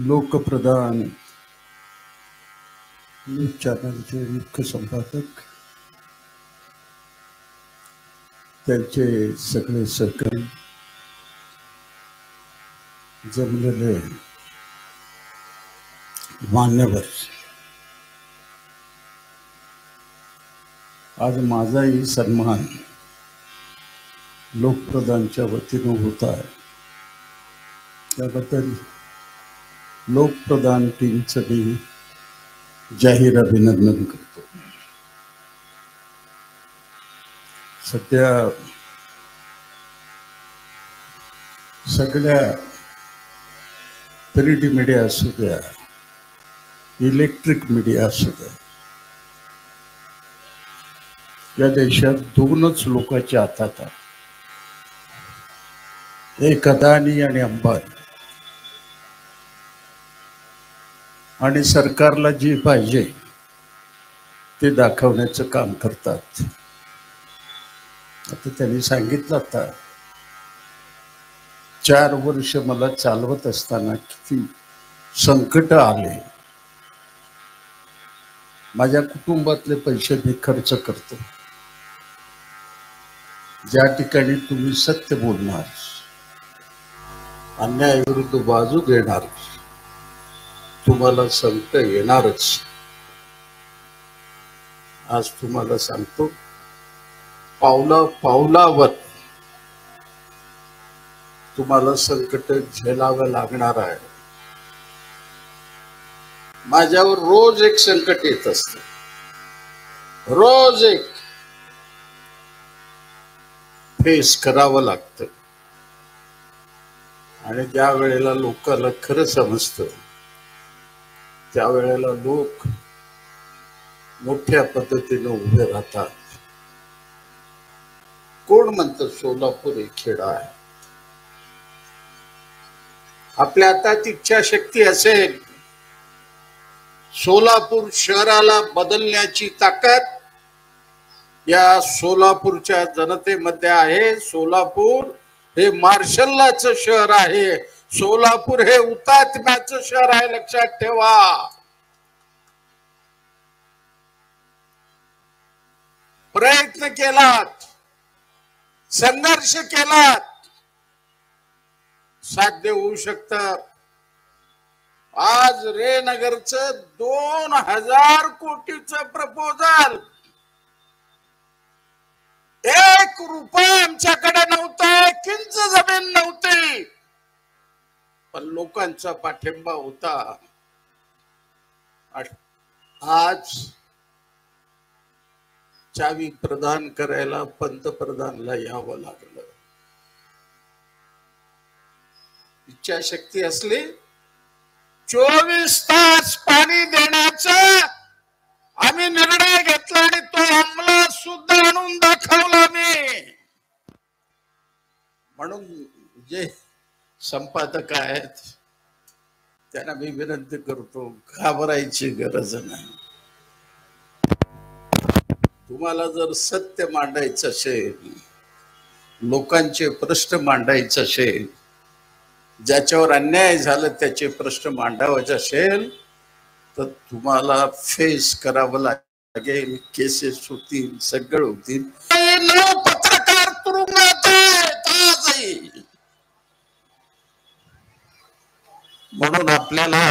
Lokpradhan news चॅनलचे मुख्य संपादक, त्यांचे सगळे सहकारी, जमलेले मान्यवर, आज माझाही सन्मान लोकप्रधानच्या वतीनं होत आहे. त्याबद्दल लोकप्रधान टीमचं मी जाहीर अभिनंदन करतो. सध्या सगळ्या प्रिंट मीडिया असू द्या, इलेक्ट्रिक मीडिया असू द्या, या देशात दोनच लोकांच्या हातात आहे, एक अदानी आणि अंबानी. आणि सरकारला जे पाहिजे ते दाखवण्याचं काम करतात. आता त्यांनी सांगितलं, आता 4 वर्ष मला चालवत असताना किती संकट आले, माझ्या कुटुंबातले पैसे मी खर्च करतो. ज्या ठिकाणी तुम्ही सत्य बोलणार, अन्यायाविरुद्ध बाजू घेणार, तुम्हाला संकट येणारच. आज तुम्हाला सांगतो, पावला पावलावर तुम्हाला संकट झेलावं लागणार आहे. माझ्यावर रोज एक संकट येत असतं, रोज एक फेस करावं लागतं. आणि ज्या वेळेला लोकांना खरं समजतं, त्यावेळेला लोक मोठ्या पद्धतीने उभे राहतात. कोण म्हणतं सोलापूर हे खेडा आहे? आपल्या हातात इच्छाशक्ती असेल, सोलापूर शहराला बदलण्याची ताकद या सोलापूरच्या जनतेमध्ये आहे. सोलापूर हे मार्शलचं शहर आहे, सोलापूर हे हुतात्म्याचं शहर आहे, लक्षात ठेवा. प्रयत्न केलात, संघर्ष केलात, साध्य होऊ शकतं. आज रे नगरचं 2000 कोटीचं प्रपोजल, 1 रुपया आमच्याकडे नव्हता, किंच जमीन नव्हती, पण लोकांचा पाठिंबा होता. आज चावी प्रदान करायला पंतप्रधानला यावं लागलं. इच्छाशक्ती असली, 24 तास पाणी देण्याचा आम्ही निर्णय घेतला आणि तो अंमलात सुद्धा आणून दाखवला मी. म्हणून जे संपादक आहेत त्यांना मी विनंती करतो, घाबरायची गरज नाही. तुम्हाला जर सत्य मांडायचं असेल, लोकांचे प्रश्न मांडायचे असेल, ज्याच्यावर अन्याय झाला त्याचे प्रश्न मांडावायचे असेल, तर तुम्हाला फेस करावं लागेल. केसेस होतील, सगळं होतील. पत्रकार तुरुंगात आहेत. म्हणून आपल्याला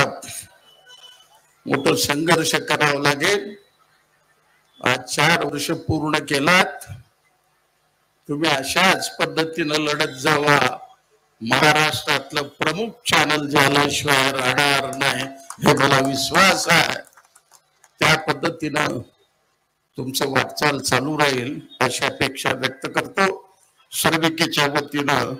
मोठं संघर्ष करावं लागेल. आज 4 वर्ष पूर्ण केलात, तुम्ही अशाच पद्धतीनं लढत जावा. महाराष्ट्रातलं प्रमुख चॅनल झाल्याशिवाय राहणार नाही हे मला विश्वास आहे. त्या पद्धतीनं तुमचं वाटचाल चालू राहील अशी अपेक्षा व्यक्त करतो. सर्विकेच्या वतीनं